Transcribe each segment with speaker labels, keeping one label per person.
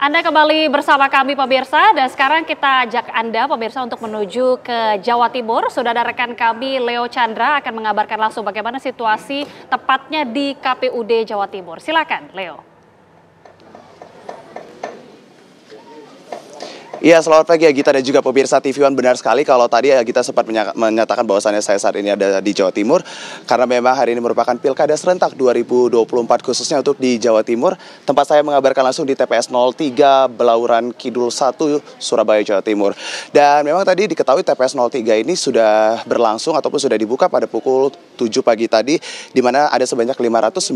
Speaker 1: Anda kembali bersama kami pemirsa dan sekarang kita ajak Anda pemirsa untuk menuju ke Jawa Timur. Sudah ada rekan kami Leo Chandra akan mengabarkan langsung bagaimana situasi tepatnya di KPUD Jawa Timur. Silakan Leo.
Speaker 2: Iya, selamat pagi Gita dan juga pemirsa TV One. Benar sekali kalau tadi Gita sempat menyatakan bahwasannya saya saat ini ada di Jawa Timur karena memang hari ini merupakan Pilkada serentak 2024 khususnya untuk di Jawa Timur. Tempat saya mengabarkan langsung di TPS 03 Belauran Kidul 1 Surabaya, Jawa Timur. Dan memang tadi diketahui TPS 03 ini sudah berlangsung ataupun sudah dibuka pada pukul 7 pagi tadi, di mana ada sebanyak 596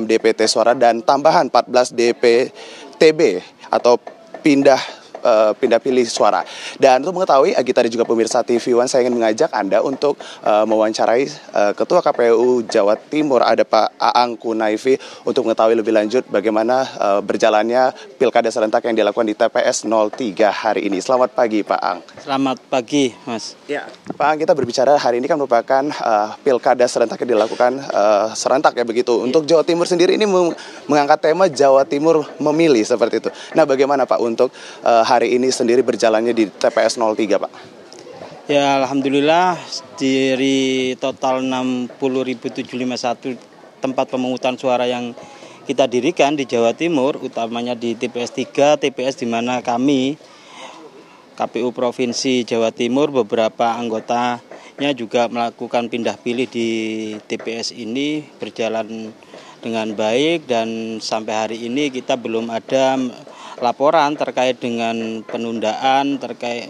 Speaker 2: DPT suara dan tambahan 14 DPTB atau pindah pilih suara. Dan untuk mengetahui Gita dan juga pemirsa TV One, saya ingin mengajak Anda untuk mewawancarai Ketua KPU Jawa Timur, ada Pak Aang Kunaifi, untuk mengetahui lebih lanjut bagaimana berjalannya Pilkada serentak yang dilakukan di TPS 03 hari ini. Selamat pagi Pak Aang.
Speaker 3: Selamat pagi Mas.
Speaker 2: Ya, Pak Aang, kita berbicara hari ini kan merupakan Pilkada serentak yang dilakukan serentak ya begitu. Untuk Jawa Timur sendiri ini mengangkat tema Jawa Timur memilih seperti itu. Nah, bagaimana Pak untuk hari ini sendiri berjalannya di TPS 03, Pak?
Speaker 3: Ya, alhamdulillah dari total 60.751 tempat pemungutan suara yang kita dirikan di Jawa Timur, utamanya di TPS 3, TPS di mana kami KPU Provinsi Jawa Timur beberapa anggotanya juga melakukan pindah pilih di TPS ini berjalan dengan baik, dan sampai hari ini kita belum ada laporan terkait dengan penundaan terkait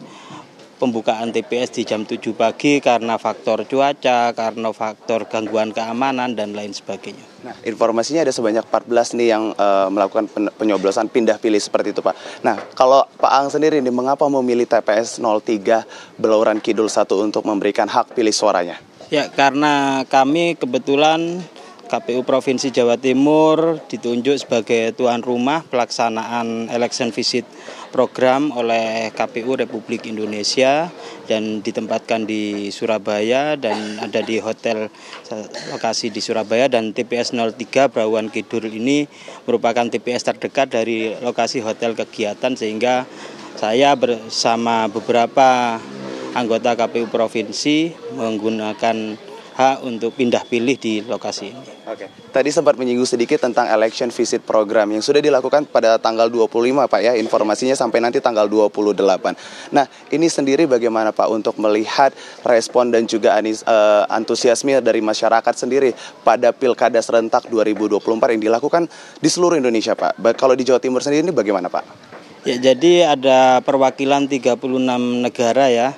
Speaker 3: pembukaan TPS di jam 7 pagi karena faktor cuaca, karena faktor gangguan keamanan dan lain sebagainya.
Speaker 2: Nah, informasinya ada sebanyak 14 nih yang melakukan penyoblosan pindah pilih seperti itu, Pak. Nah, kalau Pak Aang sendiri ini mengapa memilih TPS 03 Belauran Kidul 1 untuk memberikan hak pilih suaranya? Ya,
Speaker 3: karena kami kebetulan KPU Provinsi Jawa Timur ditunjuk sebagai tuan rumah pelaksanaan election visit program oleh KPU Republik Indonesia dan ditempatkan di Surabaya dan ada di hotel lokasi di Surabaya, dan TPS 03 Belauran Kidul ini merupakan TPS terdekat dari lokasi hotel kegiatan, sehingga saya bersama beberapa anggota KPU Provinsi menggunakan hak untuk pindah pilih di lokasi ini.
Speaker 2: Oke. Tadi sempat menyinggung sedikit tentang election visit program yang sudah dilakukan pada tanggal 25 Pak ya, informasinya sampai nanti tanggal 28. Nah, ini sendiri bagaimana Pak untuk melihat respon dan juga antusiasme dari masyarakat sendiri pada Pilkada serentak 2024 yang dilakukan di seluruh Indonesia Pak. Kalau di Jawa Timur sendiri ini bagaimana Pak?
Speaker 3: Ya, jadi ada perwakilan 36 negara ya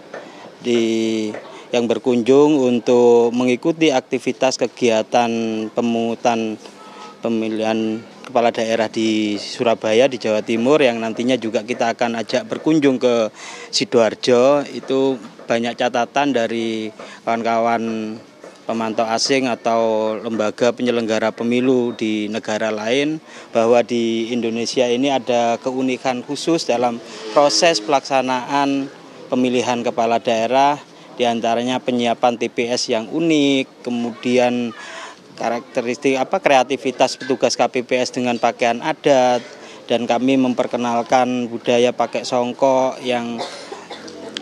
Speaker 3: yang berkunjung untuk mengikuti aktivitas kegiatan pemungutan pemilihan kepala daerah di Surabaya, di Jawa Timur, yang nantinya juga kita akan ajak berkunjung ke Sidoarjo. Itu banyak catatan dari kawan-kawan pemantau asing atau lembaga penyelenggara pemilu di negara lain, bahwa di Indonesia ini ada keunikan khusus dalam proses pelaksanaan pemilihan kepala daerah, di antaranya penyiapan TPS yang unik, kemudian karakteristik kreativitas petugas KPPS dengan pakaian adat, dan kami memperkenalkan budaya pakai songkok yang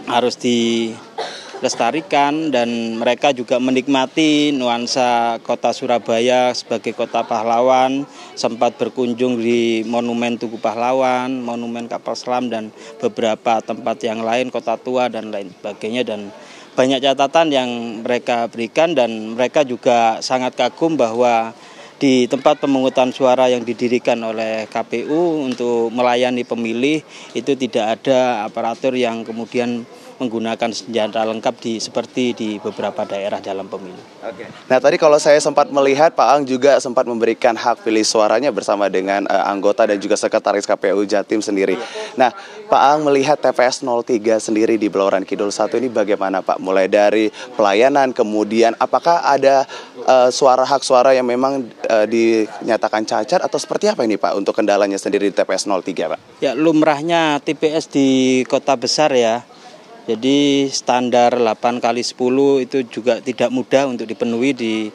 Speaker 3: harus dilestarikan, dan mereka juga menikmati nuansa kota Surabaya sebagai kota pahlawan, sempat berkunjung di Monumen Tugu Pahlawan, Monumen Kapal Selam, dan beberapa tempat yang lain, Kota Tua dan lain sebagainya, dan banyak catatan yang mereka berikan, dan mereka juga sangat kagum bahwa di tempat pemungutan suara yang didirikan oleh KPU untuk melayani pemilih itu tidak ada aparatur yang kemudian menggunakan senjata lengkap seperti di beberapa daerah dalam pemilu.
Speaker 2: Oke. Nah, tadi kalau saya sempat melihat Pak Aang juga sempat memberikan hak pilih suaranya bersama dengan anggota dan juga sekretaris KPU Jatim sendiri. Nah, Pak Aang melihat TPS 03 sendiri di Belauran Kidul 1 ini bagaimana Pak? Mulai dari pelayanan, kemudian apakah ada hak suara yang memang dinyatakan cacat atau seperti apa ini Pak untuk kendalanya sendiri di TPS 03 Pak?
Speaker 3: Ya, lumrahnya TPS di kota besar ya. Jadi standar 8x10 itu juga tidak mudah untuk dipenuhi di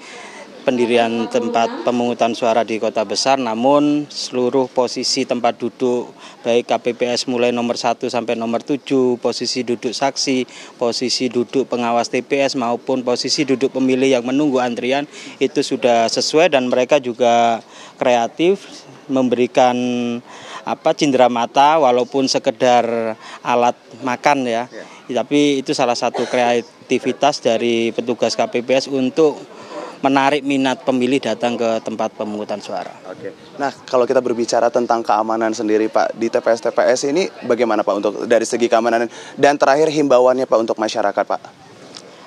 Speaker 3: pendirian tempat pemungutan suara di kota besar, namun seluruh posisi tempat duduk baik KPPS mulai nomor 1 sampai nomor 7, posisi duduk saksi, posisi duduk pengawas TPS maupun posisi duduk pemilih yang menunggu antrian itu sudah sesuai, dan mereka juga kreatif memberikan cindera mata walaupun sekedar alat makan ya. Tapi itu salah satu kreativitas dari petugas KPPS untuk menarik minat pemilih datang ke tempat pemungutan suara.
Speaker 2: Oke. Nah, kalau kita berbicara tentang keamanan sendiri Pak, di TPS-TPS ini bagaimana Pak untuk dari segi keamanan, dan terakhir himbauannya Pak untuk masyarakat Pak?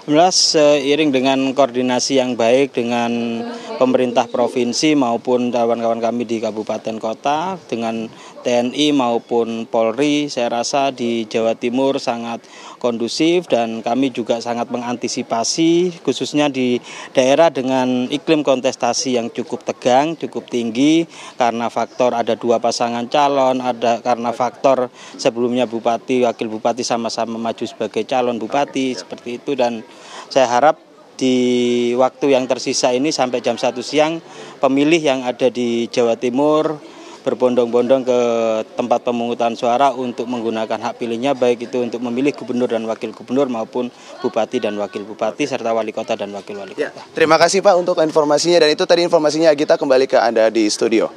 Speaker 3: Seiring dengan koordinasi yang baik dengan pemerintah provinsi maupun kawan-kawan kami di kabupaten kota, dengan TNI maupun Polri, saya rasa di Jawa Timur sangat kondusif, dan kami juga sangat mengantisipasi khususnya di daerah dengan iklim kontestasi yang cukup tegang, cukup tinggi karena faktor ada 2 pasangan calon, ada karena faktor sebelumnya bupati, wakil bupati sama-sama maju sebagai calon bupati seperti itu. Dan saya harap di waktu yang tersisa ini sampai jam 1 siang pemilih yang ada di Jawa Timur berbondong-bondong ke tempat pemungutan suara untuk menggunakan hak pilihnya, baik itu untuk memilih gubernur dan wakil gubernur maupun bupati dan wakil bupati serta wali kota dan wakil wali kota.
Speaker 2: Terima kasih Pak untuk informasinya, dan itu tadi informasinya, kita kembali ke Anda di studio.